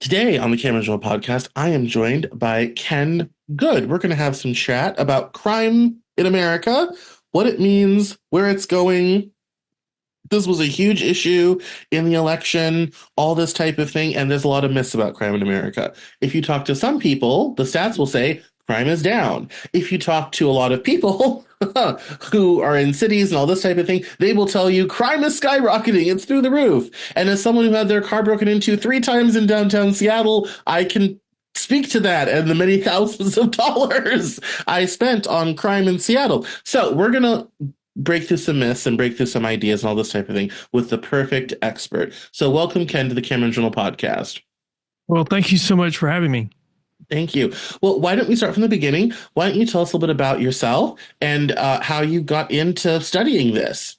Today on the Cameron Journal podcast, I am joined by Ken Good. We're going to have some chat about crime in America, what it means, where it's going. This was a huge issue in the election, all this type of thing, and there's a lot of myths about crime in America. If you talk to some people, the stats will say crime is down. If you talk to a lot of people who are in cities and all this type of thing, they will tell you crime is skyrocketing. It's through the roof. And as someone who had their car broken into 3 times in downtown Seattle, I can speak to that and the many thousands of dollars I spent on crime in Seattle. So we're going to break through some myths and break through some ideas and all this type of thing with the perfect expert. So welcome, Ken, to the Cameron Journal podcast. Well, thank you so much for having me. Thank you. Well, why don't we start from the beginning? Why don't you tell us a little bit about yourself and how you got into studying this?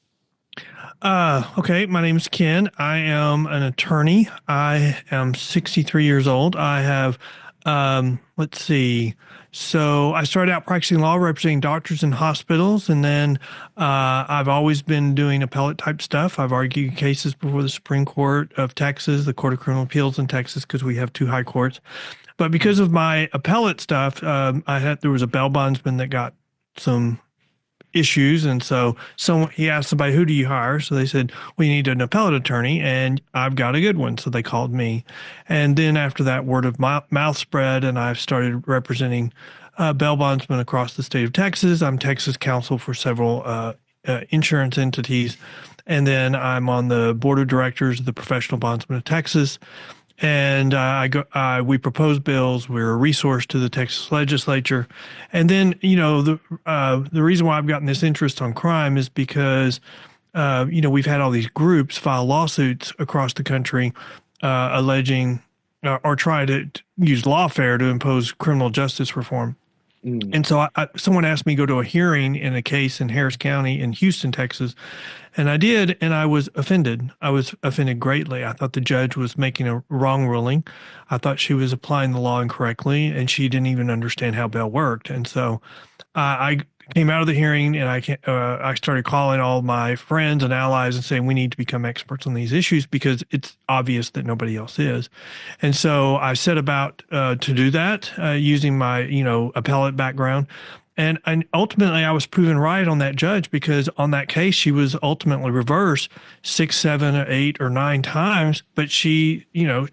Okay, my name is Ken. I am an attorney. I am 63 years old. I have, let's see. So I started out practicing law, representing doctors in hospitals, and then I've always been doing appellate type stuff. I've argued cases before the Supreme Court of Texas, the Court of Criminal Appeals in Texas, because we have 2 high courts. But because of my appellate stuff, there was a bail bondsman that got some issues, and so he asked somebody, who do you hire? So they said, we need an appellate attorney, and I've got a good one. So they called me. And then after that, word of mouth spread, and I've started representing bail bondsmen across the state of Texas. I'm Texas counsel for several insurance entities, and then I'm on the board of directors of the Professional Bondsmen of Texas. And we propose bills. We're a resource to the Texas legislature. And then, the reason why I've gotten this interest on crime is because, we've had all these groups file lawsuits across the country alleging or try to use lawfare to impose criminal justice reform. And so someone asked me to go to a hearing in a case in Harris County in Houston, Texas. And I did, and I was offended. I was offended greatly. I thought the judge was making a wrong ruling. I thought she was applying the law incorrectly, and she didn't even understand how bail worked. And so I came out of the hearing, and I started calling all my friends and allies and saying we need to become experts on these issues because it's obvious that nobody else is. And so I set about to do that using my appellate background. And ultimately, I was proven right on that judge because on that case, she was ultimately reversed 6, 7, or 8, or 9 times. But she,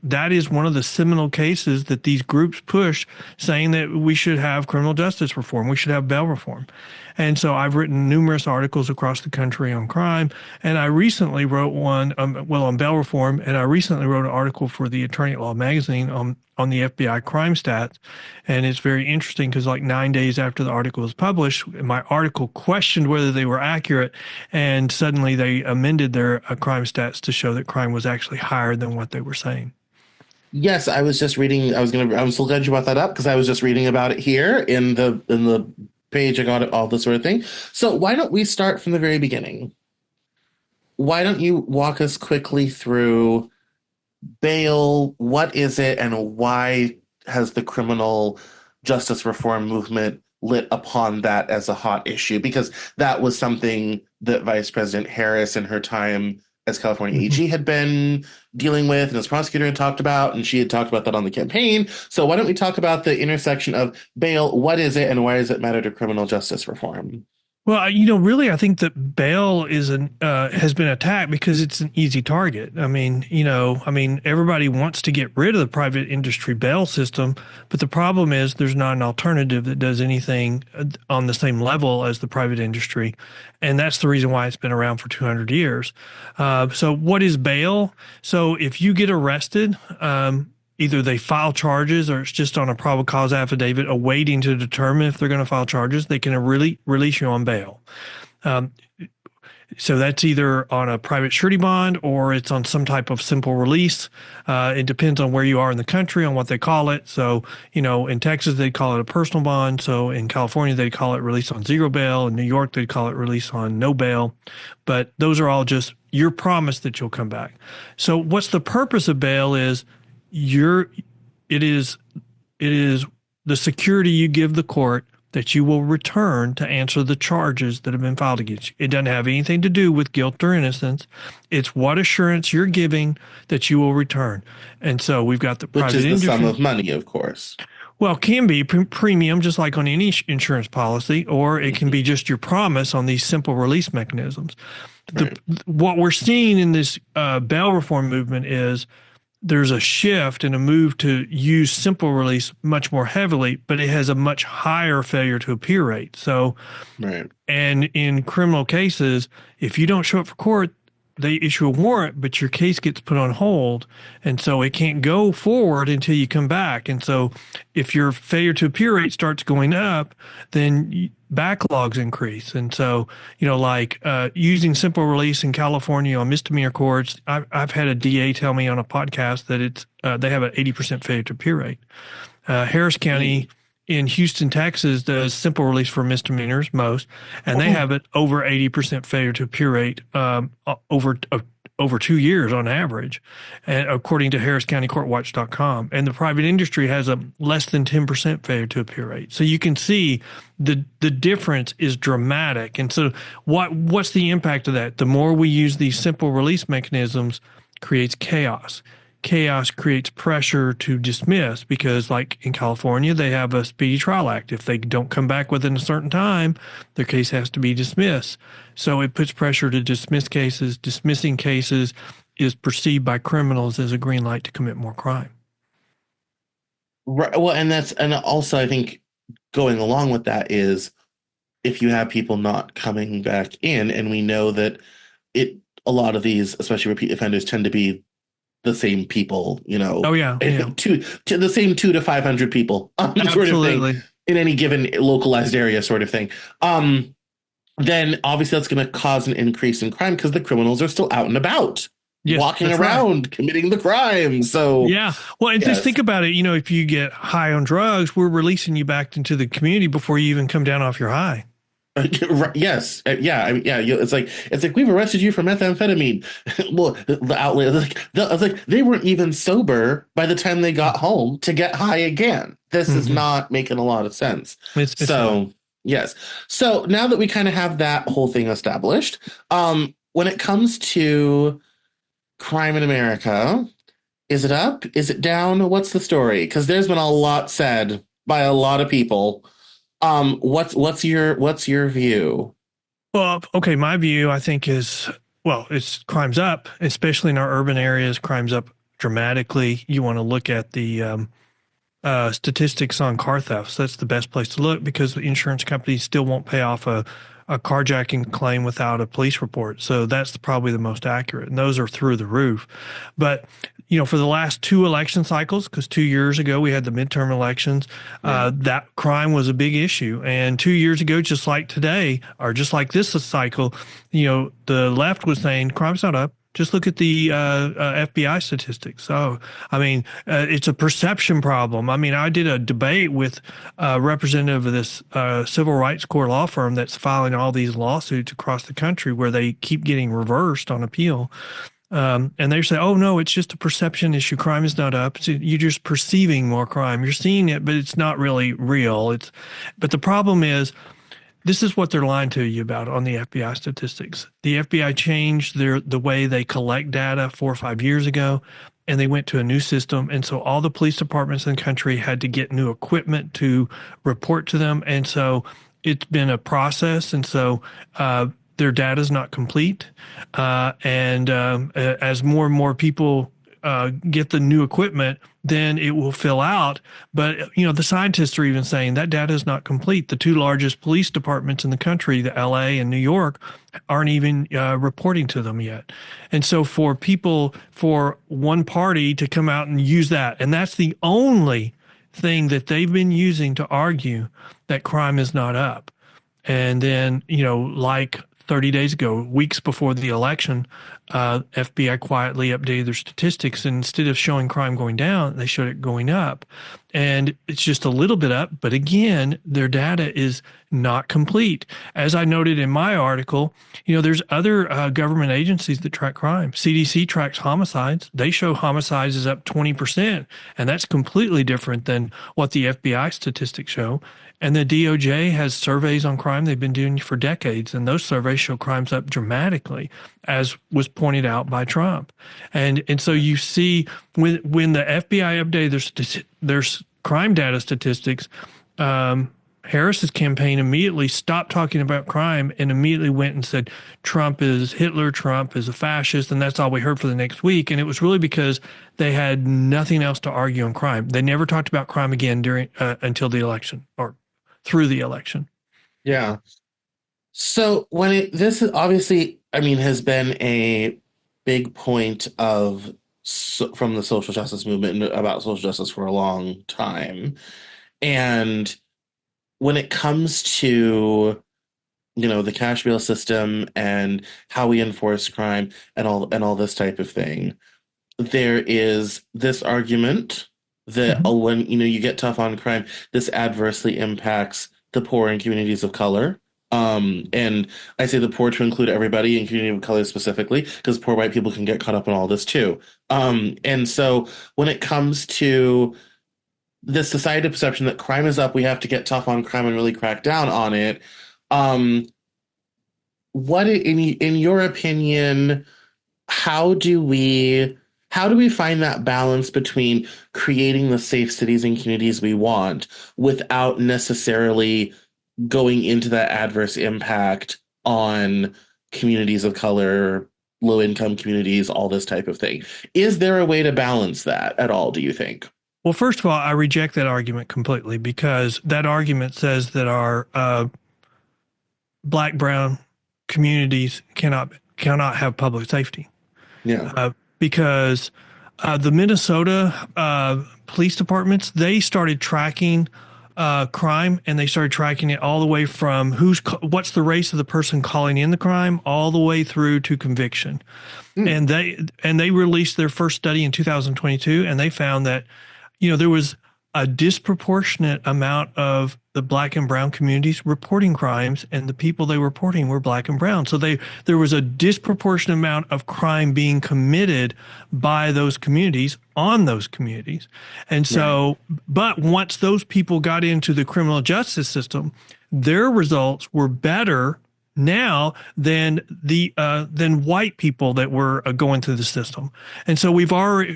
that is one of the seminal cases that these groups push, saying that we should have criminal justice reform, we should have bail reform. And so I've written numerous articles across the country on crime. And I recently wrote one, on bail reform. And I recently wrote an article for the Attorney at Law magazine on the FBI crime stats. And it's very interesting because 9 days after the article was published, my article questioned whether they were accurate. And suddenly they amended their crime stats to show that crime was actually higher than what they were saying. Yes, I was just reading. I'm so glad you brought that up because I was just reading about it here in the page. I got it, all this sort of thing. So why don't we start from the very beginning? Why don't you walk us quickly through bail? What is it, and why has the criminal justice reform movement lit upon that as a hot issue? Because that was something that Vice President Harris in her time as California AG had been dealing with and as prosecutor had talked about, and she had talked about that on the campaign. So why don't we talk about the intersection of bail? What is it, and why does it matter to criminal justice reform? Well, really, I think that bail has been attacked because it's an easy target. I mean, everybody wants to get rid of the private industry bail system, but the problem is there's not an alternative that does anything on the same level as the private industry, and that's the reason why it's been around for 200 years. So, what is bail? So, if you get arrested, either they file charges or it's just on a probable cause affidavit awaiting to determine if they're going to file charges, they can release you on bail. So that's either on a private surety bond or it's on some type of simple release. It depends on where you are in the country, on what they call it. So, in Texas, they call it a personal bond. So in California, they call it release on zero bail. In New York, they call it release on no bail. But those are all just your promise that you'll come back. So what's the purpose of bail is it is the security you give the court that you will return to answer the charges that have been filed against you. It doesn't have anything to do with guilt or innocence. It's what assurance you're giving that you will return. And so we've got the Which private is the industry. sum of money, of course. Well, it can be premium, just like on any insurance policy, or it can be just your promise on these simple release mechanisms. Right. What we're seeing in this bail reform movement is there's a shift and a move to use simple release much more heavily, but it has a much higher failure to appear rate. So, Right. and in criminal cases, if you don't show up for court, they issue a warrant, but your case gets put on hold. And so it can't go forward until you come back. And so if your failure to appear rate starts going up, then backlogs increase. And so, like using simple release in California on misdemeanor courts, I've had a DA tell me on a podcast that it's they have an 80% failure to appear rate. Harris County in Houston, Texas, does simple release for misdemeanors most, and they have it over 80% failure to appear rate over 2 years on average, and according to HarrisCountyCourtWatch.com. And the private industry has a less than 10% failure to appear rate. So you can see the difference is dramatic. And so what's the impact of that? The more we use these simple release mechanisms, creates chaos. Chaos creates pressure to dismiss because, like in California, they have a Speedy Trial Act. If they don't come back within a certain time, their case has to be dismissed. So it puts pressure to dismiss cases. Dismissing cases is perceived by criminals as a green light to commit more crime. Right. Well, and also I think going along with that is if you have people not coming back in, and we know that a lot of these, especially repeat offenders, tend to be the same people, Oh yeah, to the same 200 to 500 people, sort of thing, in any given localized area, sort of thing. Then obviously that's going to cause an increase in crime because the criminals are still out and about, walking around, committing the crime. So yeah, well, and just think about it. If you get high on drugs, we're releasing you back into the community before you even come down off your high. Yes. Yeah. I mean, yeah. It's like we've arrested you for methamphetamine. Well, the outlet, they weren't even sober by the time they got home to get high again. This is not making a lot of sense. Yes. So now that we kind of have that whole thing established, when it comes to crime in America, is it up? Is it down? What's the story? Because there's been a lot said by a lot of people. What's your view? Well, okay, my view I think is it's crime's up, especially in our urban areas. Crime's up dramatically. You want to look at the statistics on car thefts. That's the best place to look because the insurance companies still won't pay off a carjacking claim without a police report. So that's probably the most accurate. And those are through the roof. But, for the last 2 election cycles, because 2 years ago we had the midterm elections, that crime was a big issue. And 2 years ago, just like today, or just like this cycle, the left was saying crime's not up. Just look at the FBI statistics. So, it's a perception problem. I did a debate with a representative of this civil rights court law firm that's filing all these lawsuits across the country where they keep getting reversed on appeal. And they say, oh, no, it's just a perception issue. Crime is not up. You're just perceiving more crime. You're seeing it, but it's not really real. But the problem is, this is what they're lying to you about on the FBI statistics. The FBI changed the way they collect data 4 or 5 years ago, and they went to a new system. And so all the police departments in the country had to get new equipment to report to them. And so it's been a process. And so their data is not complete. As more and more people get the new equipment, then it will fill out. But, the scientists are even saying that data is not complete. The 2 largest police departments in the country, the LA and New York, aren't even reporting to them yet. And so for one party to come out and use that, and that's the only thing that they've been using to argue that crime is not up. And then, like 30 days ago, weeks before the election, FBI quietly updated their statistics. And instead of showing crime going down, they showed it going up. and it's just a little bit up. But again, their data is not complete. As I noted in my article, there's other government agencies that track crime. CDC tracks homicides. They show homicides is up 20%, and that's completely different than what the FBI statistics show. And the DOJ has surveys on crime they've been doing for decades, and those surveys show crimes up dramatically, as was pointed out by Trump. And so you see when the FBI updated their crime data statistics, Harris's campaign immediately stopped talking about crime and immediately went and said Trump is Hitler, Trump is a fascist, and that's all we heard for the next week. And it was really because they had nothing else to argue on crime. They never talked about crime again during until the election or through the election. Yeah. So this is obviously, I mean, has been a big point of from the social justice movement and about social justice for a long time. And when it comes to, the cash bail system and how we enforce crime and all this type of thing, there is this argument that when you get tough on crime, this adversely impacts the poor and communities of color. And I say the poor to include everybody in community of color specifically, because poor white people can get caught up in all this too. And so when it comes to this society perception that crime is up, we have to get tough on crime and really crack down on it. What in your opinion, how do we find that balance between creating the safe cities and communities we want without necessarily going into that adverse impact on communities of color, low-income communities, all this type of thing? Is there a way to balance that at all, do you think? Well, first of all, I reject that argument completely, because that argument says that our black, brown communities cannot have public safety. Yeah. Because the Minnesota police departments, they started tracking crime, and they started tracking it all the way from what's the race of the person calling in the crime all the way through to conviction. And they released their first study in 2022, and they found that there was a disproportionate amount of the black and brown communities reporting crimes, and the people they were reporting were black and brown. So there was a disproportionate amount of crime being committed by those communities on those communities. And so, but once those people got into the criminal justice system, their results were better now than white people that were going through the system. And so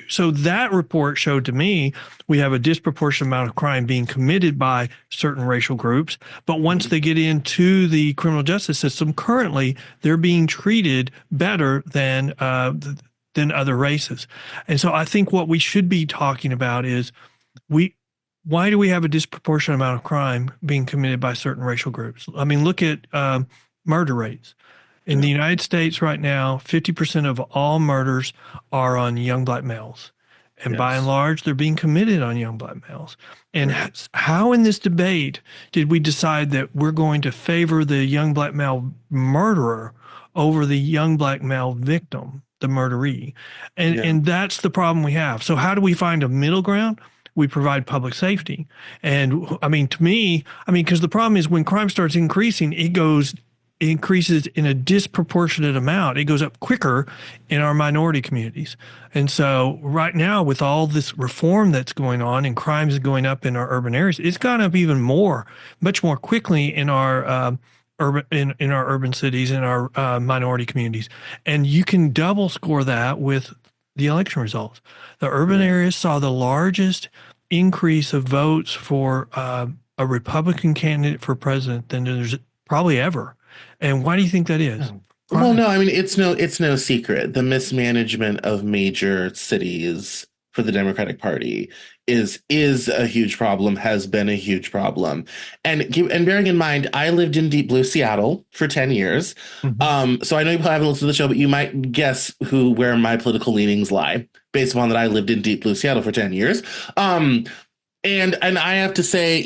so that report showed to me we have a disproportionate amount of crime being committed by certain racial groups. But once they get into the criminal justice system, currently they're being treated better than other races. And so I think what we should be talking about is why do we have a disproportionate amount of crime being committed by certain racial groups? I mean, look at murder rates. In the United States right now, 50% of all murders are on young black males. And by and large, they're being committed on young black males. And how in this debate did we decide that we're going to favor the young black male murderer over the young black male victim, the murderee? And that's the problem we have. So how do we find a middle ground? We provide public safety. And I mean, to me, because the problem is when crime starts increasing, it increases in a disproportionate amount. It goes up quicker in our minority communities. And so right now, with all this reform that's going on and crimes going up in our urban areas, it's gone up even much more quickly in our urban cities, in our minority communities. And you can double score that with the election results. The urban areas saw the largest increase of votes for a Republican candidate for president than there's probably ever. And why do you think that is? Well, no, I mean, it's no secret. The mismanagement of major cities for the Democratic Party is a huge problem, has been a huge problem. And bearing in mind, I lived in deep blue Seattle for 10 years. So I know you probably haven't listened to the show, but you might guess where my political leanings lie based upon that I lived in deep blue Seattle for 10 years. And I have to say,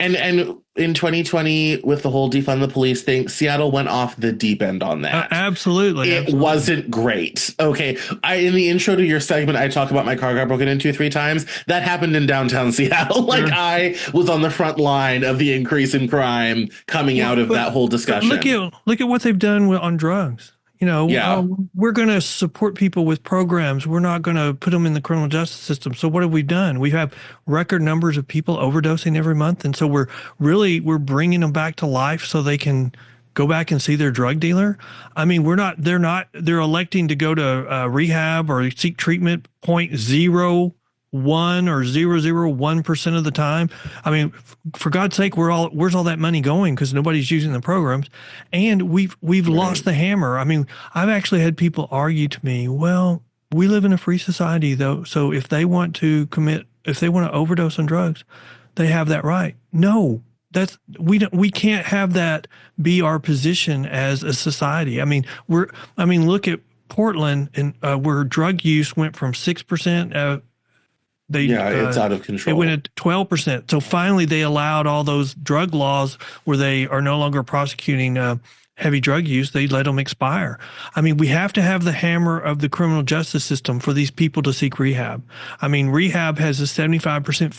And in 2020, with the whole defund the police thing, Seattle went off the deep end on that. Absolutely, It absolutely. wasn't great. Okay. In the intro to your segment, I talk about my car got broken into 3 times. That happened in downtown Seattle. Like, Sure. I was on the front line of the increase in crime coming out Well, of that whole but discussion. look at what they've done on drugs. You know, Yeah. we're going to support people with programs. We're not going to put them in the criminal justice system. So what have we done? We have record numbers of people overdosing every month, and so we're bringing them back to life so they can go back and see their drug dealer. I mean, we're not. They're electing to go to rehab or seek treatment 0.01 or 0.01% of the time. I mean, for God's sake, where's all that money going? Because nobody's using the programs, and we've Right. lost the hammer. I mean, I've actually had people argue to me, well, we live in a free society though, so if they want to overdose on drugs, they have that right. No, we can't have that be our position as a society. I mean, look at Portland and where drug use went from 6%. They Yeah, it's out of it went control. at 12%. So finally, they allowed all those drug laws where they are no longer prosecuting heavy drug use. They let them expire. I mean, we have to have the hammer of the criminal justice system for these people to seek rehab. I mean, rehab has a 75%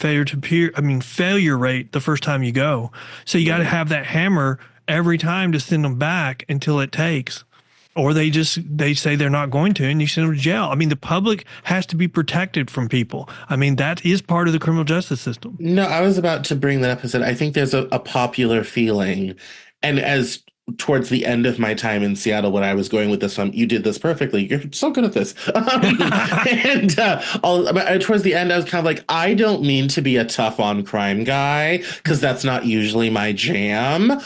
failure rate the first time you go. So you got to Right. have that hammer every time to send them back until it takes. Or they say they're not going to, and you send them to jail. I mean, the public has to be protected from people. I mean, that is part of the criminal justice system. No, I was about to bring that up and said I think there's a popular feeling, and as towards the end of my time in Seattle, when I was going with this, you did this perfectly. You're so good at this. And towards the end, I was kind of like, I don't mean to be a tough on crime guy because that's not usually my jam.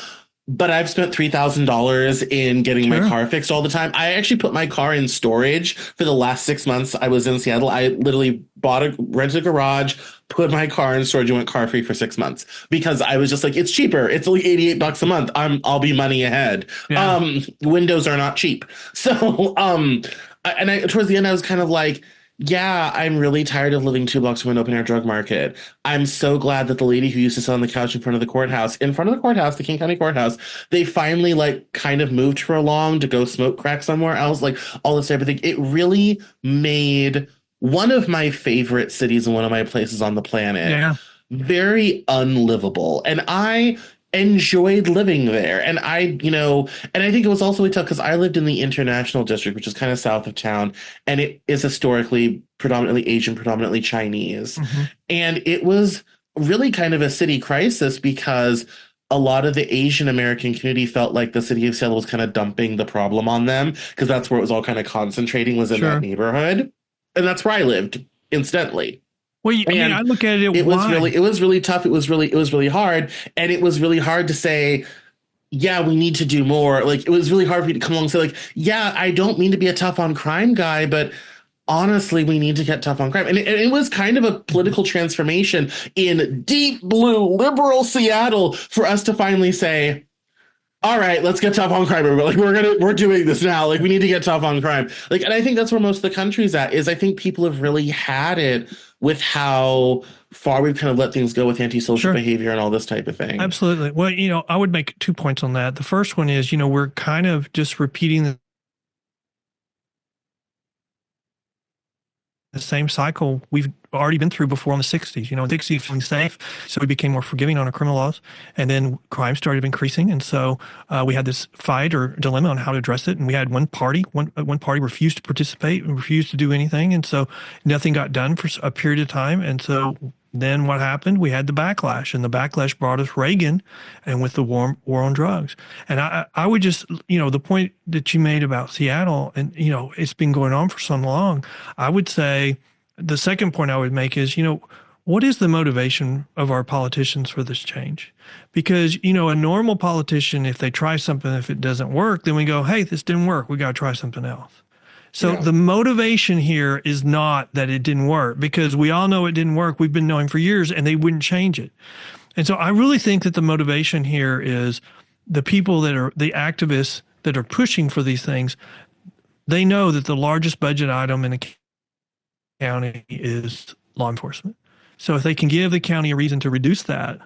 But I've spent $3,000 in getting my Sure. car fixed all the time. I actually put my car in storage for the last 6 months I was in Seattle. I literally rented a garage, put my car in storage, and went car free for 6 months because I was just like, it's cheaper. It's only $88 a month. I'll be money ahead. Yeah. Windows are not cheap. So, towards the end, I was kind of like, yeah, I'm really tired of living 2 blocks from an open air drug market. I'm so glad that the lady who used to sit on the couch in front of the courthouse, the King County courthouse, they finally like kind of moved her along to go smoke crack somewhere else, like all this type of thing. It really made one of my favorite cities and one of my places on the planet Yeah. very unlivable. And I enjoyed living there. And I think it was also really tough because I lived in the International District, which is kind of south of town, and it is historically predominantly Asian, predominantly Chinese. Hmm. And it was really kind of a city crisis because a lot of the Asian American community felt like the city of Seattle was kind of dumping the problem on them because that's where it was all kind of concentrating was in that Sure. neighborhood. And that's where I lived, incidentally. Well, I mean, I And look at it. Why? it was really tough. It was really hard. And it was really hard to say, yeah, we need to do more. Like, it was really hard for me to come along and say, like, yeah, I don't mean to be a tough on crime guy, but honestly, we need to get tough on crime. And it was kind of a political transformation in deep blue liberal Seattle for us to finally say, all right, let's get tough on crime. Like we're doing this now. Like we need to get tough on crime. Like, and I think that's where most of the country's at is I think people have really had it with how far we've kind of let things go with antisocial Sure. behavior and all this type of thing. Absolutely. Well, I would make 2 points on that. The first one is, we're kind of just repeating the same cycle we've already been through before in the 60s. In the 60s, feeling safe, so we became more forgiving on our criminal laws, and then crime started increasing, and so we had this fight or dilemma on how to address it. And we had one party refused to participate and refused to do anything, and so nothing got done for a period of time. And so then what happened? We had the backlash, and the backlash brought us Reagan, and with the war on drugs. And I would just, the point that you made about Seattle, and it's been going on for so long. I would say the second point I would make is, what is the motivation of our politicians for this change? Because, a normal politician, if they try something, if it doesn't work, then we go, hey, this didn't work. We got to try something else. So Yeah. the motivation here is not that it didn't work, because we all know it didn't work. We've been knowing for years, and they wouldn't change it. And so I really think that the motivation here is the people that are the activists that are pushing for these things. They know that the largest budget item in a county is law enforcement. So if they can give the county a reason to reduce that,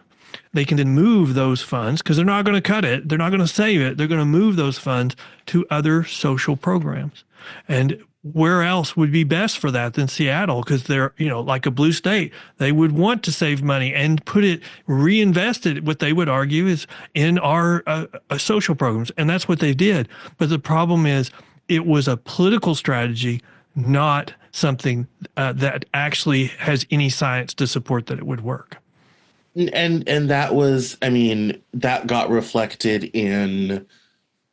they can then move those funds because they're not going to cut it. They're not going to save it. They're going to move those funds to other social programs. And where else would be best for that than Seattle? Because they're, like a blue state, they would want to save money and reinvest it, what they would argue is in our social programs. And that's what they did. But the problem is it was a political strategy, not something that actually has any science to support that it would work. And that was, I mean, that got reflected in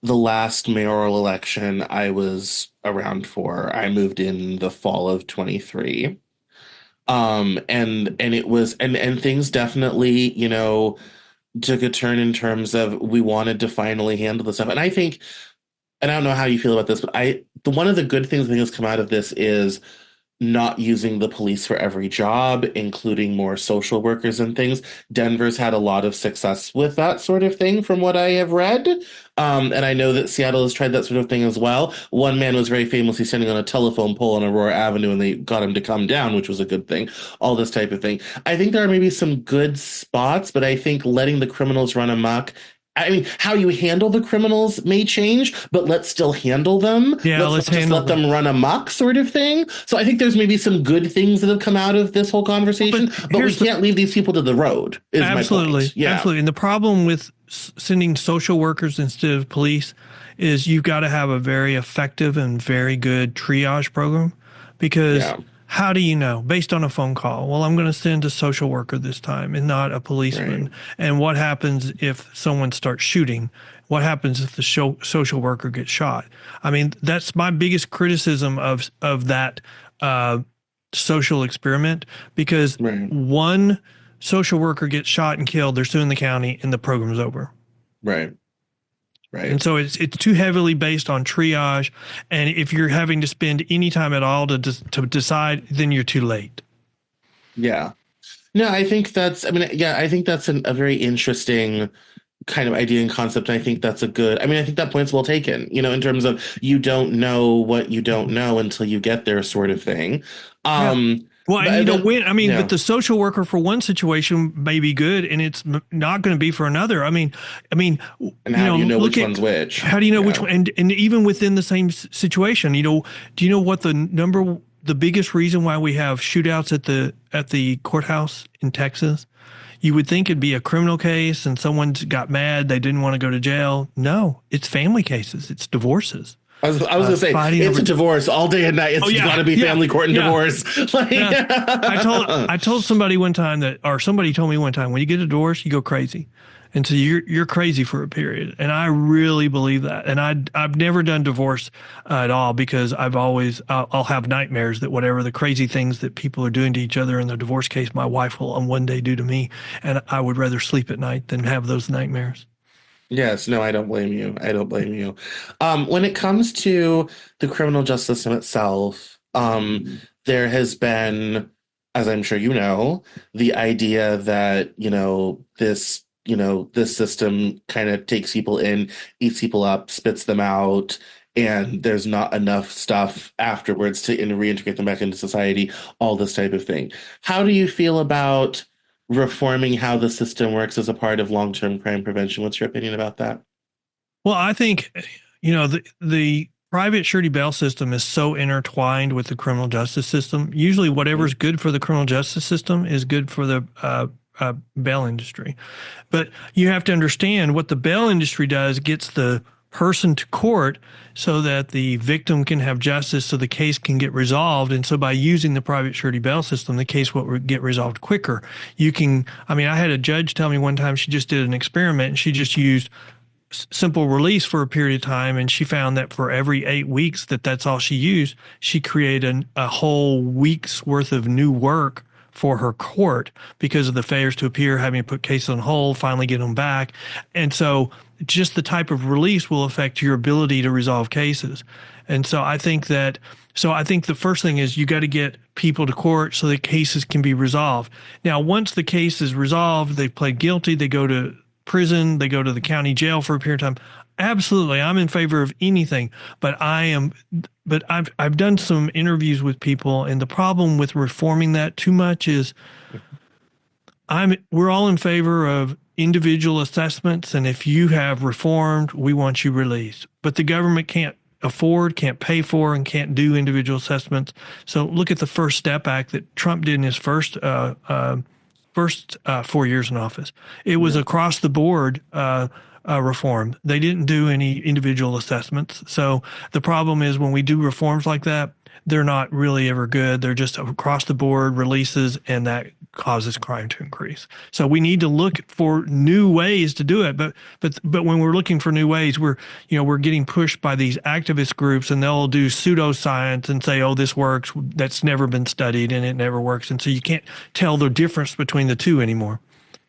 the last mayoral election I was around for. I moved in the fall of 23. And it was, and things definitely, took a turn in terms of we wanted to finally handle the stuff. And I think, and I don't know how you feel about this, but one of the good things I think has come out of this is not using the police for every job, including more social workers and things. Denver's had a lot of success with that sort of thing, from what I have read. And I know that Seattle has tried that sort of thing as well. One man was very famously standing on a telephone pole on Aurora Avenue, and they got him to come down, which was a good thing. All this type of thing. I think there are maybe some good spots, but I think letting the criminals run amok, I mean, how you handle the criminals may change, but let's still handle them. Yeah, let's not just let them run amok, sort of thing. So I think there's maybe some good things that have come out of this whole conversation, but we can't leave these people to the road, is absolutely, my point. Yeah. Absolutely. And the problem with sending social workers instead of police is you've got to have a very effective and very good triage program, because how do you know based on a phone call? Well, I'm going to send a social worker this time and not a policeman. Right. And what happens if someone starts shooting? What happens if the social worker gets shot? I mean, that's my biggest criticism of that social experiment, because one social worker gets shot and killed, they're suing the county, and the program's over. Right. Right. And so it's too heavily based on triage. And if you're having to spend any time at all to decide, then you're too late. Yeah. No, I think that's, I think that's a very interesting kind of idea and concept. And I think that's I think that point's well taken, in terms of you don't know what you don't know until you get there, sort of thing. Well, and you don't win. I mean, but the social worker for one situation may be good, and it's not going to be for another. I mean, and how do you know which one's which? How do you know which one? And even within the same situation, do you know what the biggest reason why we have shootouts at the courthouse in Texas? You would think it'd be a criminal case and someone's got mad, they didn't want to go to jail. No, it's family cases. It's divorces. I was going to say, it's a divorce all day and night. It's got to be family court and divorce. I told somebody one time somebody told me one time, when you get a divorce, you go crazy. And so you're crazy for a period. And I really believe that. And I've never done divorce at all, because I'll have nightmares that whatever the crazy things that people are doing to each other in the divorce case, my wife will on one day do to me. And I would rather sleep at night than have those nightmares. Yes, no, I don't blame you. When it comes to the criminal justice system itself, there has been, as I'm sure you know, the idea that, this system kind of takes people in, eats people up, spits them out, and there's not enough stuff afterwards to reintegrate them back into society, all this type of thing. How do you feel about reforming how the system works as a part of long-term crime prevention? What's your opinion about that? Well, I think, the private surety bail system is so intertwined with the criminal justice system. Usually whatever's good for the criminal justice system is good for the bail industry. But you have to understand what the bail industry does, gets the person to court so that the victim can have justice, so the case can get resolved. And so by using the private surety bail system, the case will get resolved quicker. I had a judge tell me one time she just did an experiment, and she just used simple release for a period of time, and she found that for every 8 weeks that's all she used, she created a whole week's worth of new work for her court because of the failures to appear, having to put cases on hold, finally get them back. And so just the type of release will affect your ability to resolve cases. And so I think the first thing is you got to get people to court so that cases can be resolved. Now, once the case is resolved, they've pled guilty, they go to prison, they go to the county jail for a period of time. Absolutely, I'm in favor of anything, but I've done some interviews with people, and the problem with reforming that too much is We're all in favor of individual assessments, and if you have reformed, we want you released. But the government can't afford, can't pay for, and can't do individual assessments. So look at the First Step Act that Trump did in his first 4 years in office. It was Yeah. across the board reform. They didn't do any individual assessments. So the problem is when we do reforms like that, they're not really ever good. They're just across the board releases, and that causes crime to increase. So we need to look for new ways to do it. But when we're looking for new ways, we're getting pushed by these activist groups, and they'll do pseudoscience and say, "Oh, this works." That's never been studied, and it never works. And so you can't tell the difference between the two anymore.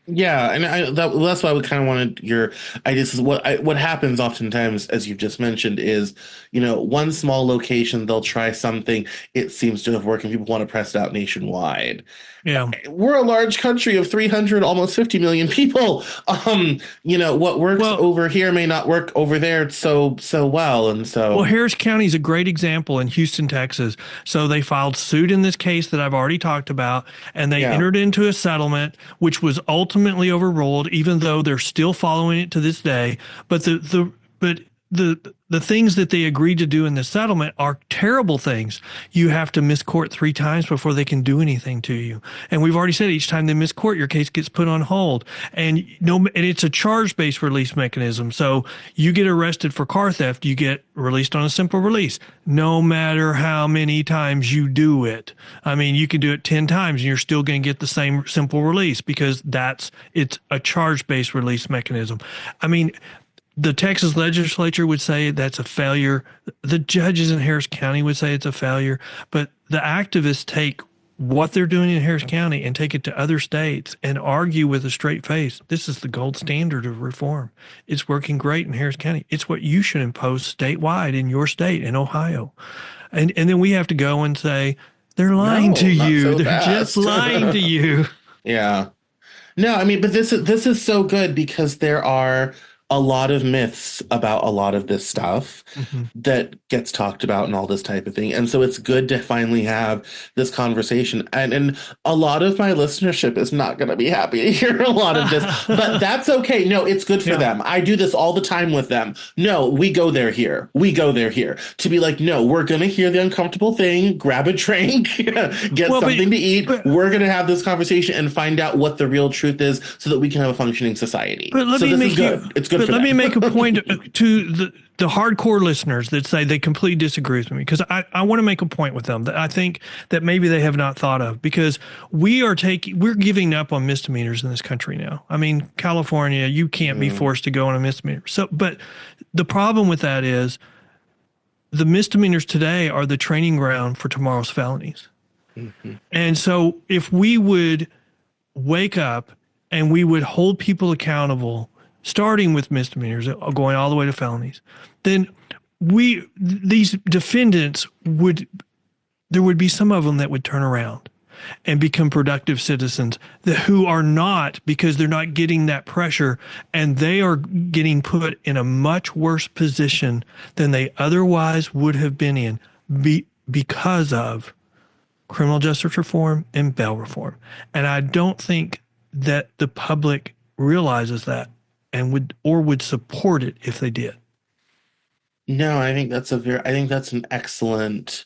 Yeah, and that's why we kind of wanted your ideas. Is what happens oftentimes, as you've just mentioned, is one small location they'll try something, it seems to have worked, and people want to press it out nationwide. Yeah. We're a large country of 300, almost 50 million people. What works Well, over here may not work over there so well, and Well, so Harris County is a great example in Houston, Texas. So they filed suit in this case that I've already talked about, and they yeah. entered into a settlement, which was ultimately overruled, even though they're still following it to this day. But the things that they agreed to do in the settlement are terrible things. You have to miss court 3 times before they can do anything to you. And we've already said each time they miss court, your case gets put on hold. And it's a charge-based release mechanism. So you get arrested for car theft, you get released on a simple release, no matter how many times you do it. I mean, you can do it 10 times and you're still going to get the same simple release because it's a charge-based release mechanism. I mean, the Texas legislature would say that's a failure. The judges in Harris County would say it's a failure. But the activists take what they're doing in Harris County and take it to other states and argue with a straight face. This is the gold standard of reform. It's working great in Harris County. It's what you should impose statewide in your state, in Ohio. And then we have to go and say, they're lying No, to not you. so They're just fast. lying to you. Yeah. No, I mean, but this is so good because there are a lot of myths about a lot of this stuff Mhm. that gets talked about and all this type of thing. And so it's good to finally have this conversation. And a lot of my listenership is not going to be happy to hear a lot of this, but that's okay. No, it's good for Yeah. them. I do this all the time with them. No, we go there here. We go there here. To be like, no, we're going to hear the uncomfortable thing, grab a drink, get Well, something to eat. but We're going to have this conversation and find out what the real truth is so that we can have a functioning society. But let So me this make is good. It's good but for let them. me make a point to the hardcore listeners that say they completely disagree with me because I want to make a point with them that I think that maybe they have not thought of because we're giving up on misdemeanors in this country now. I mean, California, you can't be forced to go on a misdemeanor. So, but the problem with that is the misdemeanors today are the training ground for tomorrow's felonies. Mhm. And so if we would wake up and we would hold people accountable, starting with misdemeanors, going all the way to felonies, then these defendants there would be some of them that would turn around and become productive citizens who are not because they're not getting that pressure and they are getting put in a much worse position than they otherwise would have been in because of criminal justice reform and bail reform. And I don't think that the public realizes that and would support it if they did. No, I think that's an excellent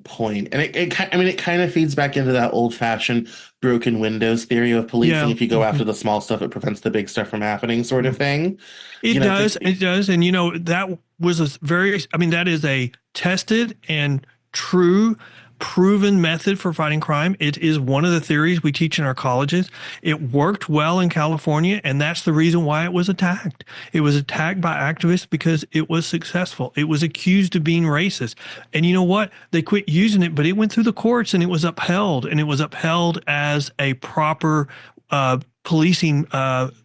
point. And it kind of feeds back into that old-fashioned broken windows theory of policing. Yeah. If you go after the small stuff, it prevents the big stuff from happening, sort of thing. It You know, does. It does. And, that was that is a tested and true proven method for fighting crime. It is one of the theories we teach in our colleges. It worked well in California, and that's the reason why it was attacked. It was attacked by activists because it was successful. It was accused of being racist. And you know what? They quit using it, but it went through the courts and it was upheld. And it was upheld as a proper policing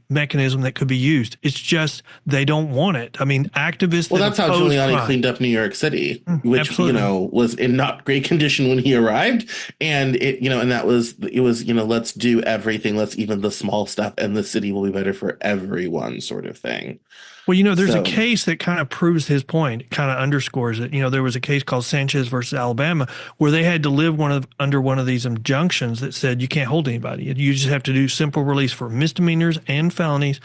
mechanism that could be used. It's just they don't want it. I mean, activists Well, that that's how oppose Giuliani crime. cleaned up New York City, which, Absolutely. was in not great condition when he arrived. And and it was, let's do everything. Let's even the small stuff and the city will be better for everyone sort of thing. Well, there's a So, case that kind of proves his point, kind of underscores it. There was a case called Sanchez versus Alabama where they had to live under one of these injunctions that said you can't hold anybody. You just have to do simple release for misdemeanors and felonies.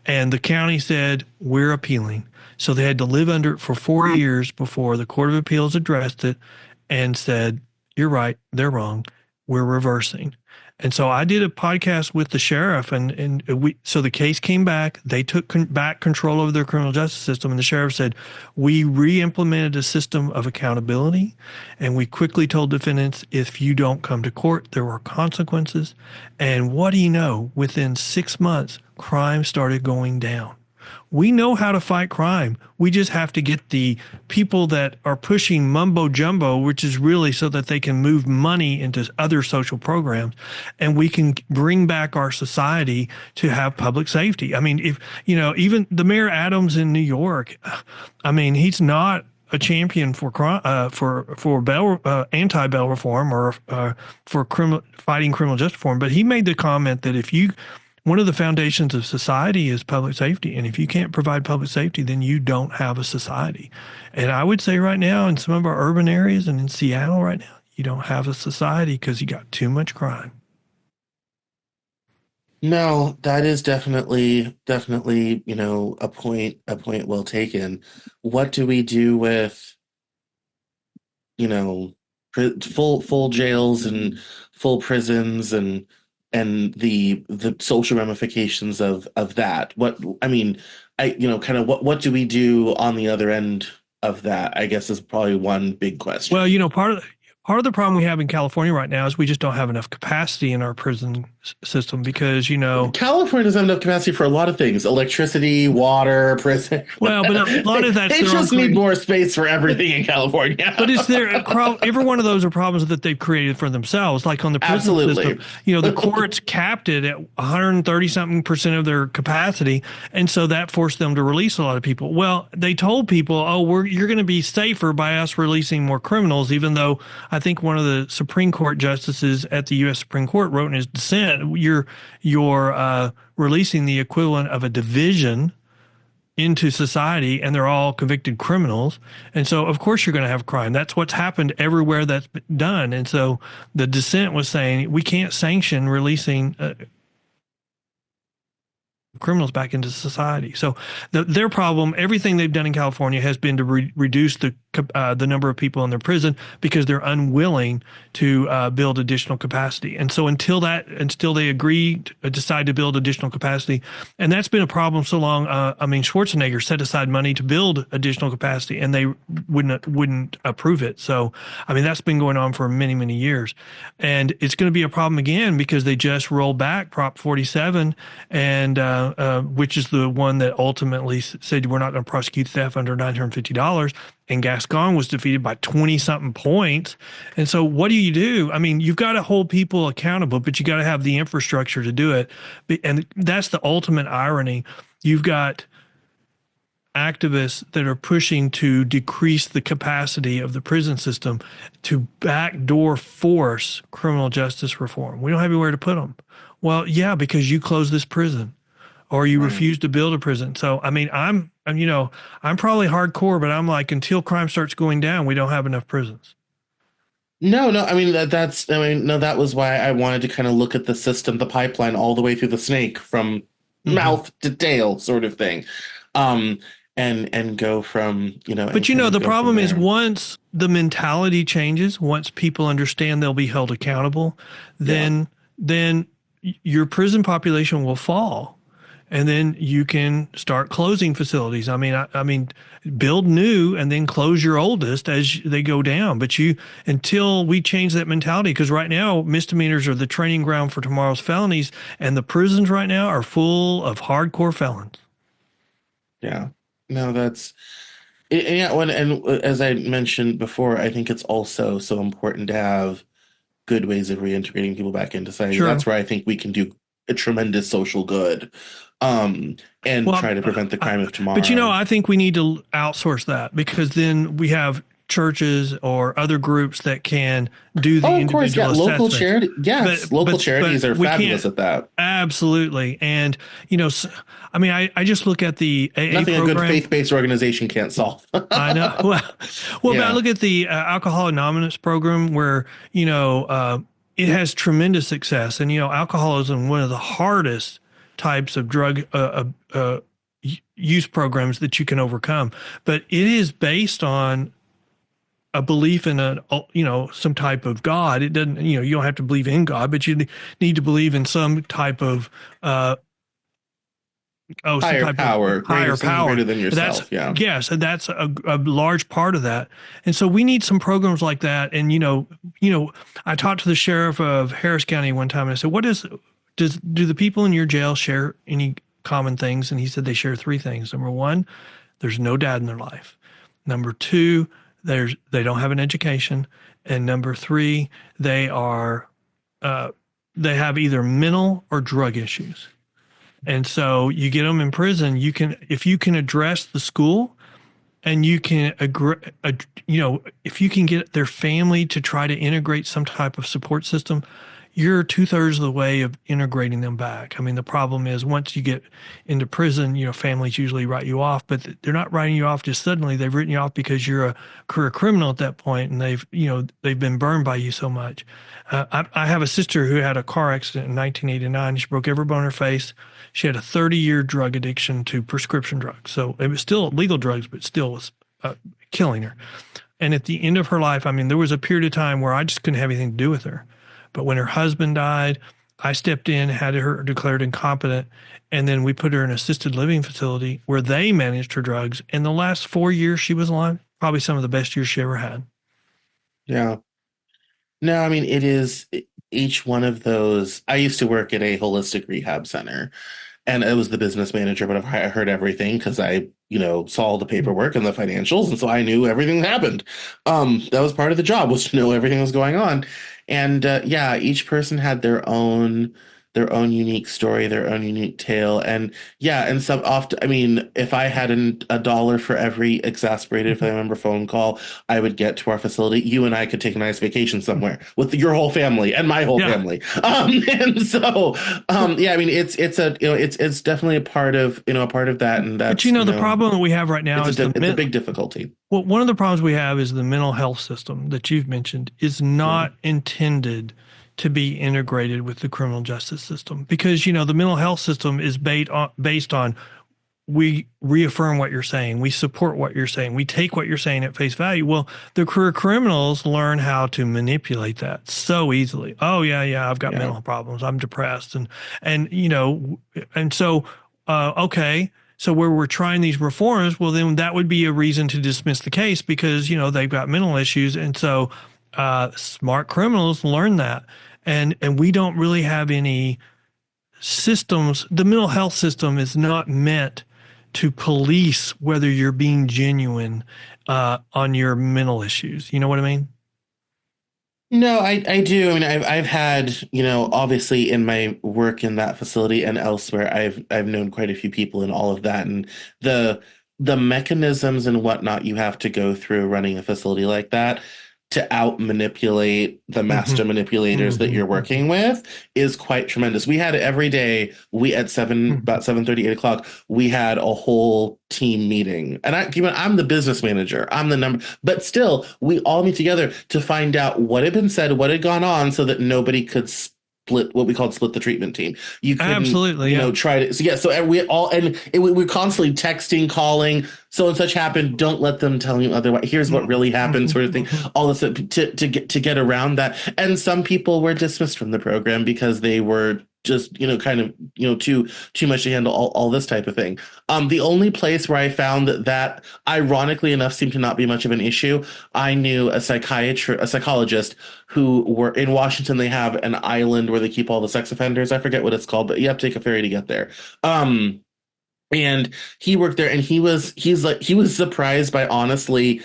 And the county said, we're appealing. So they had to live under it for 4 years before the Court of Appeals addressed it and said, you're right, they're wrong. We're reversing. And so I did a podcast with the sheriff, so the case came back. They took back control over their criminal justice system, and the sheriff said, we re-implemented a system of accountability, and we quickly told defendants, if you don't come to court, there are consequences. And what do you know? Within 6 months, crime started going down. We know how to fight crime. We just have to get the people that are pushing mumbo jumbo, which is really so that they can move money into other social programs, and we can bring back our society to have public safety. I mean, if even the Mayor Adams in New York, I mean, he's not a champion for anti-bail reform or for fighting criminal justice reform, but he made the comment that one of the foundations of society is public safety. And if you can't provide public safety, then you don't have a society. And I would say right now in some of our urban areas and in Seattle right now, you don't have a society because you got too much crime. no, that is definitely, a point well taken. What do we do with, you know, full jails and full prisons and the social ramifications of that? What I mean, kind of what do we do on the other end of that? I guess is probably one big Well, question. part of the problem we have in California right now is we just don't have enough capacity in our prison system because California doesn't have enough capacity for a lot of things: electricity, water, prison. well, but a lot of that's They their own just need more space for everything in California. But it's every one of those are problems that they've created for themselves. Like on the prison system, Absolutely. the courts capped it at 130 something percent of their capacity, and so that forced them to release a lot of people. Well, they told people, "Oh, you're going to be safer by us releasing more criminals," even though I think one of the Supreme Court justices at the U.S. Supreme Court wrote in his dissent, "You're releasing the equivalent of a division into society, and they're all convicted criminals. And so, of course, you're going to have crime. That's what's happened everywhere that's been done." And so the dissent was saying we can't sanction releasing criminals back into society. So their problem, everything they've done in California has been to reduce the number of people in their prison because they're unwilling to build additional capacity. And so until they decide to build additional capacity, and that's been a problem so long. I mean, Schwarzenegger set aside money to build additional capacity, and they wouldn't approve it. So I mean, that's been going on for many, many years, and it's going to be a problem again because they just rolled back Prop 47, and which is the one that ultimately said we're not going to prosecute theft under $950. And Gascon was defeated by 20 something points. And so what do you do? I mean, you've got to hold people accountable, but you got to have the infrastructure to do it. And that's the ultimate irony. You've got activists that are pushing to decrease the capacity of the prison system to backdoor force criminal justice reform. We don't have anywhere to put them. Well, yeah, because you close this prison or you Right. refuse to build a prison. So, I mean, I'm probably hardcore, but I'm like, until crime starts going down, we don't have enough prisons. No, I mean no, that was why I wanted to kind of look at the system, the pipeline, all the way through the snake from Mm-hmm. mouth to tail, sort of thing, um, and go from But and kind of the go from problem is there. once the mentality changes, once people understand they'll be held accountable, Yeah. then your prison population will fall. And then you can start closing facilities. I mean, build new and then close your oldest as they go down. But until we change that mentality, because right now misdemeanors are the training ground for tomorrow's felonies, and the prisons right now are full of hardcore felons. Yeah. No, that's yeah. And as I mentioned before, I think it's also so important to have good ways of reintegrating people back into society. Sure. That's where I think we can do a tremendous social good, um, and Well, try to prevent the crime of but tomorrow. I think we need to outsource that because then we have churches or other groups that can do Oh, the of course, yeah, individual local assessments. charity, yes, local charities But are we fabulous can't at that. absolutely. And I mean, I just look at the AA Nothing a good program. faith-based organization can't solve. I know. But I Yeah, look at the Alcohol Anonymous program where, it has tremendous success. And, alcoholism, one of the hardest types of drug use programs that you can overcome. But it is based on a belief in some type of God. It doesn't, you don't have to believe in God, but you need to believe in some type of, uh, some higher type of power, greater, higher something power. greater than That's yourself. Yeah, yes, and that's a large part of that. And so we need some programs like that. And I talked to the sheriff of Harris County one time, and I said, do the people in your jail share any common things? And he said they share three things. Number one, there's no dad in their life. Number two, they don't have an education, and number three, uh, they have either mental or drug issues. And so you get them in prison, if you can address the school and you can agree, if you can get their family to try to integrate some type of support system, you're 2/3 of the way of integrating them back. I mean, the problem is once you get into prison, families usually write you off, but they're not writing you off just suddenly. They've written you off because you're a career criminal at that point, and they've been burned by you so much. I have a sister who had a car accident in 1989. She broke every bone in her face. She had a 30-year drug addiction to prescription drugs. So it was still legal drugs, but still was killing her. And at the end of her life, I mean, there was a period of time where I just couldn't have anything to do with her. But when her husband died, I stepped in, had her declared incompetent, and then we put her in an assisted living facility where they managed her drugs. And the last 4 years she was alive, probably some of the best years she ever had. yeah. No, I mean, it is each one of those. I used to work at a holistic rehab center, and I was the business manager, but I heard everything because I, saw all the paperwork and the financials, and so I knew everything that happened. That was part of the job, was to know everything that was going on. And yeah, each person had their own unique story, their own unique tale. And yeah, and some often, I mean, if I had a dollar for every exasperated family member phone call I would get to our facility, you and I could take a nice vacation somewhere with your whole family and my whole Yeah. family. And so, yeah, I mean, it's a, it's definitely a part of that. And But that's, the problem that we have right now is it's a big difficulty. well, one of the problems we have is the mental health system that you've mentioned is Yeah. not intended to be integrated with the criminal justice system because the mental health system is based on we reaffirm what you're saying, we support what you're saying, we take what you're saying at face value. Well, the career criminals learn how to manipulate that so easily. Oh yeah, I've got Yeah. mental problems, I'm depressed, and so okay. So where we're trying these reforms, well, then that would be a reason to dismiss the case because they've got mental issues, and so smart criminals learn that, and we don't really have any systems. The mental health system is not meant to police whether you're being genuine on your mental issues. You know what I mean? No, I do. I mean, I've had, obviously in my work in that facility and elsewhere, I've known quite a few people in all of that, and the the mechanisms and whatnot you have to go through running a facility like that to out manipulate the master Mm-hmm. manipulators that you're Mm-hmm. working with is quite tremendous. We had every day, we at Mm-hmm. about 7:30, 8 o'clock, we had a whole team meeting. And I'm the business manager. I'm the number, but still, we all meet together to find out what had been said, what had gone on so that nobody could split what we called split the treatment team. You couldn't, Absolutely, yeah. try to, so yeah, so we all, and we're constantly texting, calling, so and such happened. Don't let them tell you otherwise. Here's what really happened, sort of thing. Mm-hmm. All this to get around that. And some people were dismissed from the program because they were just kind of too much to handle all this type of thing. The only place where I found that ironically enough seemed to not be much of an issue. I knew a psychologist who were in Washington. They have an island where they keep all the sex offenders. I forget what it's called, but you have to take a ferry to get there. And he worked there, and he was surprised by honestly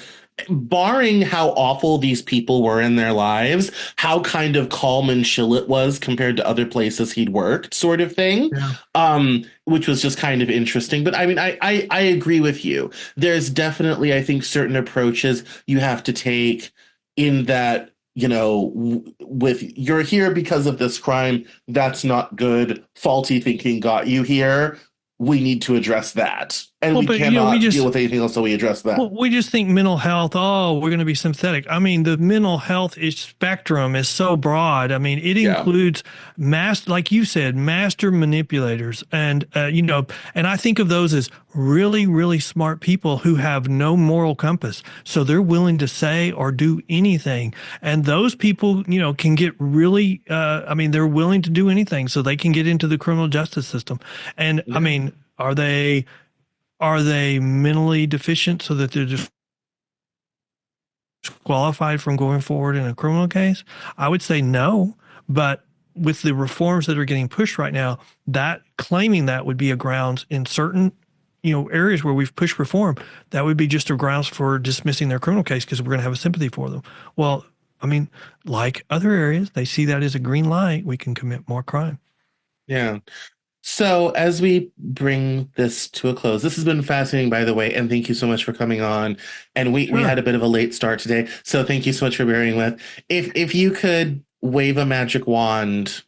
barring how awful these people were in their lives, how kind of calm and chill it was compared to other places he'd worked, sort of thing. Yeah. Which was just kind of interesting. But I mean, I agree with you. There's definitely, I think, certain approaches you have to take in that, with you're here because of this crime, that's not good. Faulty thinking got you here. We need to address that. And Well, we but we cannot deal just with anything else until we address that. Well, we just think mental health, oh, we're going to be sympathetic. I mean, the mental health spectrum is so broad. I mean, it Yeah. includes like you said, master manipulators. And, and I think of those as really, really smart people who have no moral compass. So they're willing to say or do anything. And those people, can get really, they're willing to do anything so they can get into the criminal justice system. And I Yeah. mean, are they mentally deficient so that they're just disqualified from going forward in a criminal case? I would say no, but with the reforms that are getting pushed right now, that claiming that would be a grounds in certain areas where we've pushed reform, that would be just a grounds for dismissing their criminal case because we're going to have a sympathy for them. Well, I mean, like other areas, they see that as a green light. We can commit more crime. Yeah. So, as we bring this to a close, this has been fascinating, by the way, and thank you so much for coming on. And we Sure. had a bit of a late start today, so thank you so much for bearing with. If you could wave a magic wand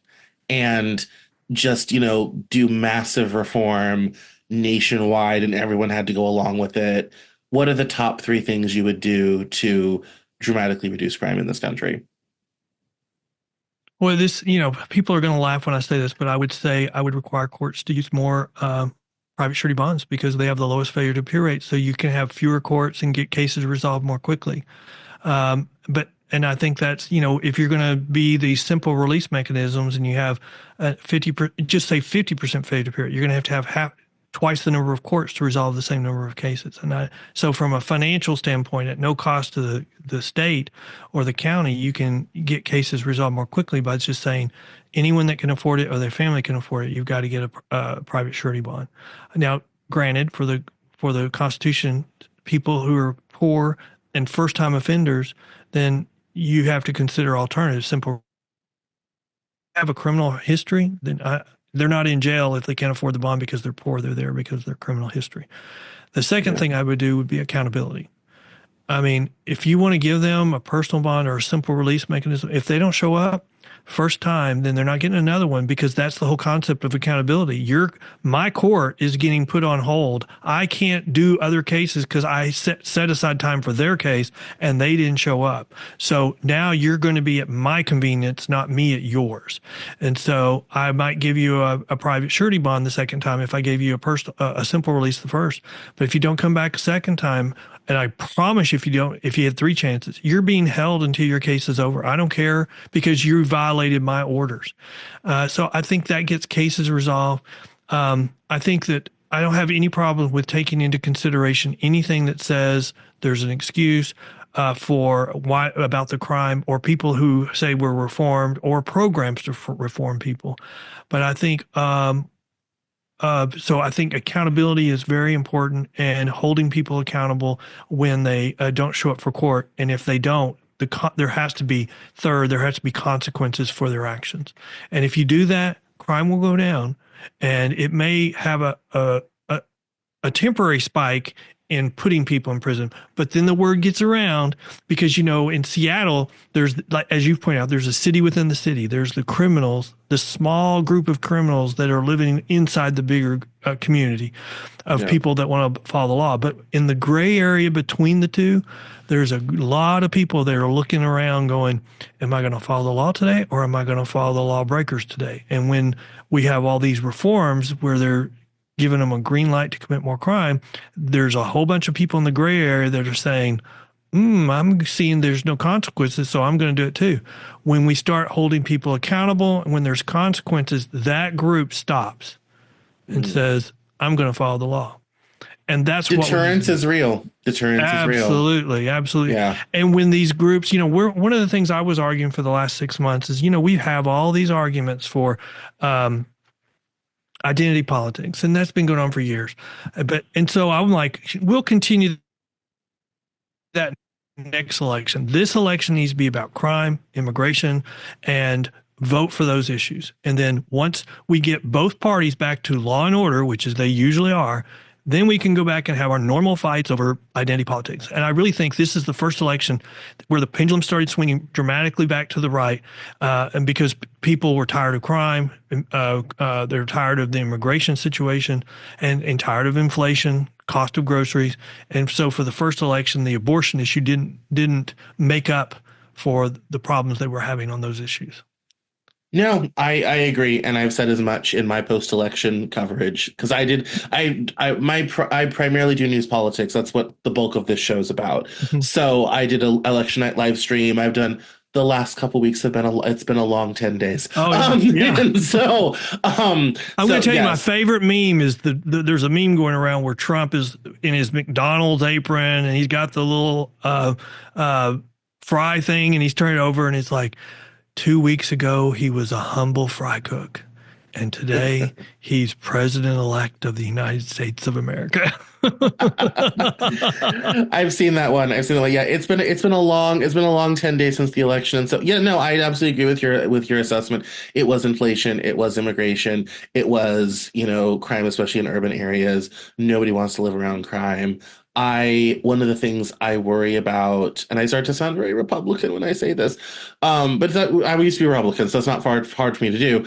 and just, do massive reform nationwide and everyone had to go along with it, what are the top three things you would do to dramatically reduce crime in this country? Well, people are going to laugh when I say this, but I would say I would require courts to use more private surety bonds because they have the lowest failure to appear rate. So you can have fewer courts and get cases resolved more quickly. And I think that's, if you're going to be these simple release mechanisms and you have 50% failure to appear rate, you're going to have twice the number of courts to resolve the same number of cases. So from a financial standpoint, at no cost to the state or the county, you can get cases resolved more quickly by just saying anyone that can afford it or their family can afford it, you've got to get a private surety bond. Now, granted, for the Constitution, people who are poor and first-time offenders, then you have to consider alternatives. Simple. Have a criminal history, then they're not in jail if they can't afford the bond because they're poor. They're there because of their criminal history. The second Yeah. thing I would do would be accountability. I mean, if you want to give them a personal bond or a simple release mechanism, if they don't show up first time, then they're not getting another one because that's the whole concept of accountability. My court is getting put on hold. I can't do other cases because I set aside time for their case and they didn't show up. So now you're going to be at my convenience, not me at yours. And so I might give you a private surety bond the second time if I gave you a simple release the first. But if you don't come back a second time, and I promise if you had three chances, you're being held until your case is over. I don't care because you violated my orders. So I think that gets cases resolved. I think that I don't have any problem with taking into consideration anything that says there's an excuse for why about the crime or people who say we're reformed or programs to reform people. But I think so I think accountability is very important and holding people accountable when they don't show up for court. And if they don't, there has to be consequences for their actions. And if you do that, crime will go down and it may have a temporary spike in putting people in prison. But then the word gets around because, in Seattle, there's, like, as you've pointed out, there's a city within the city. There's the criminals, the small group of criminals that are living inside the bigger community of people that want to follow the law. But in the gray area between the two, there's a lot of people that are looking around going, am I going to follow the law today or am I going to follow the lawbreakers today? And when we have all these reforms where they're giving them a green light to commit more crime, there's a whole bunch of people in the gray area that are saying, I'm seeing there's no consequences, so I'm going to do it too. When we start holding people accountable and when there's consequences, that group stops and says, I'm going to follow the law. And that's Deterrence is real. Deterrence is real. Absolutely. Absolutely. Yeah. And when these groups, one of the things I was arguing for the last 6 months is, we have all these arguments for, identity politics, and that's been going on for years. And so I'm like, we'll continue that next election. This election needs to be about crime, immigration, and vote for those issues. And then once we get both parties back to law and order, which is they usually are, then we can go back and have our normal fights over identity politics. And I really think this is the first election where the pendulum started swinging dramatically back to the right, and because people were tired of crime, they're tired of the immigration situation, and tired of inflation, cost of groceries. And so for the first election, the abortion issue didn't make up for the problems they were having on those issues. No, I agree, and I've said as much in my post-election coverage because I primarily do news politics. That's what the bulk of this show is about. Mhm. So I did an election night live stream. I've done the last couple weeks have been it's been a long 10 days. Oh, yeah. And so I'm going to tell you my yes. favorite meme is there's a meme going around where Trump is in his McDonald's apron and he's got the little fry thing and he's turned it over and it's like, 2 weeks ago, he was a humble fry cook. And today, he's president-elect of the United States of America. I've seen that one. Yeah, it's been a long 10 days since the election. And so yeah, no, I absolutely agree with your assessment. It was inflation, it was immigration, it was, crime, especially in urban areas. Nobody wants to live around crime. One of the things I worry about, and I start to sound very Republican when I say this, but I used to be a Republican, so it's not hard for me to do.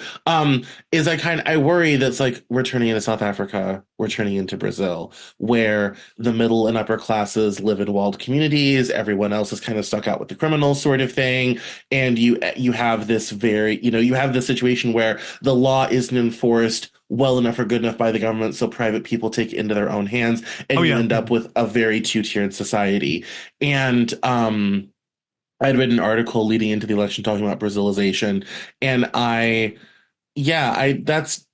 Is I worry that's like we're turning into South Africa, we're turning into Brazil, where the middle and upper classes live in walled communities, everyone else is kind of stuck out with the criminals sort of thing, and you have this you have this situation where the law isn't enforced well enough or good enough by the government, so private people take it into their own hands, and you end up with a very two-tiered society. And I'd read an article leading into the election talking about Brazilization, and that's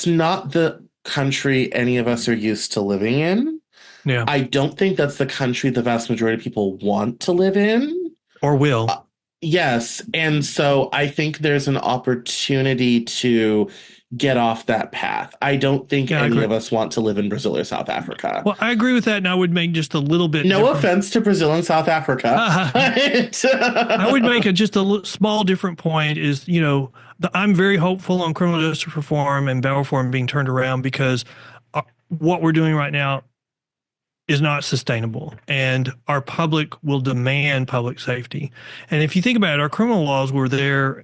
not the country any of us are used to living in. Yeah. I don't think that's the country the vast majority of people want to live in. Or will. Yes, and so I think there's an opportunity to get off that path. I don't think any of us want to live in Brazil or South Africa. Well, I agree with that, and I would make just a little bit. No offense to Brazil and South Africa. I would make just a small different point is, I'm very hopeful on criminal justice reform and bail reform being turned around because what we're doing right now is not sustainable, and our public will demand public safety. And if you think about it, our criminal laws were there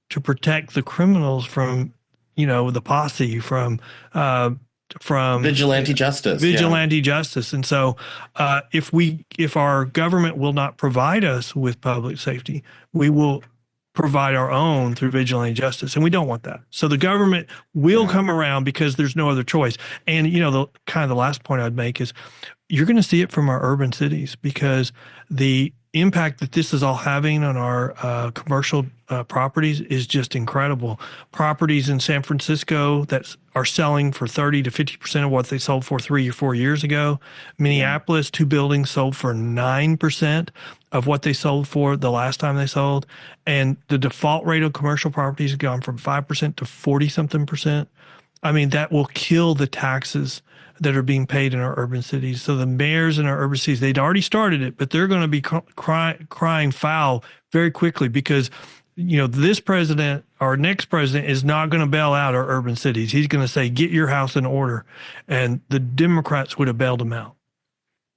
to protect the criminals from the posse, from vigilante justice. Justice. And so if our government will not provide us with public safety, we will provide our own through vigilante justice. And we don't want that. So the government will come around because there's no other choice. And, the last point I'd make is you're going to see it from our urban cities because the impact that this is all having on our commercial properties is just incredible. Properties in San Francisco that are selling for 30 to 50% of what they sold for 3 or 4 years ago. Minneapolis, 2 buildings sold for 9% of what they sold for the last time they sold. And the default rate of commercial properties has gone from 5% to 40-something%. I mean, that will kill the taxes that are being paid in our urban cities. So the mayors in our urban cities, they'd already started it, but they're going to be crying foul very quickly because, this president, our next president, is not going to bail out our urban cities. He's going to say, get your house in order. And the Democrats would have bailed him out.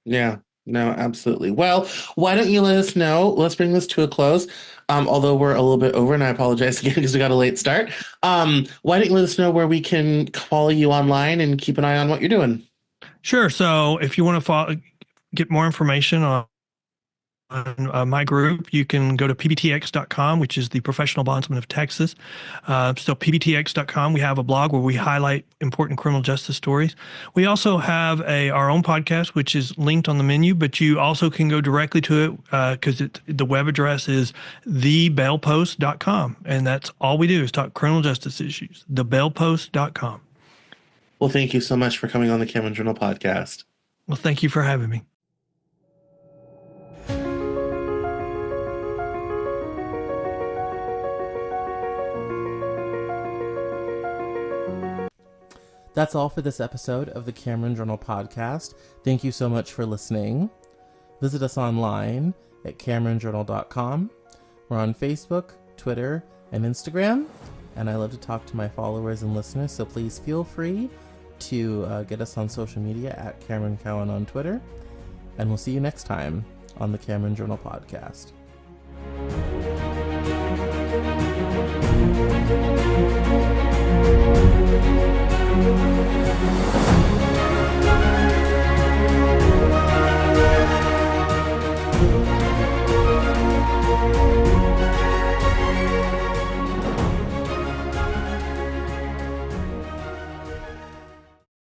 Yeah, no, absolutely. Well, why don't you let us know? Let's bring this to a close. Although we're a little bit over, and I apologize again because we got a late start. Why don't you let us know where we can follow you online and keep an eye on what you're doing? Sure. So if you want to get more information on my group, you can go to pbtx.com, which is the Professional Bondsmen of Texas. So pbtx.com, we have a blog where we highlight important criminal justice stories. We also have our own podcast, which is linked on the menu, but you also can go directly to it because the web address is thebailpost.com. And that's all we do is talk criminal justice issues, thebailpost.com. Well, thank you so much for coming on the Cameron Journal podcast. Well, thank you for having me. That's all for this episode of the Cameron Journal podcast. Thank you so much for listening. Visit us online at CameronJournal.com. We're on Facebook, Twitter, and Instagram, and I love to talk to my followers and listeners, so please feel free to get us on social media at Cameron Cowan on Twitter, and we'll see you next time on the Cameron Journal Podcast.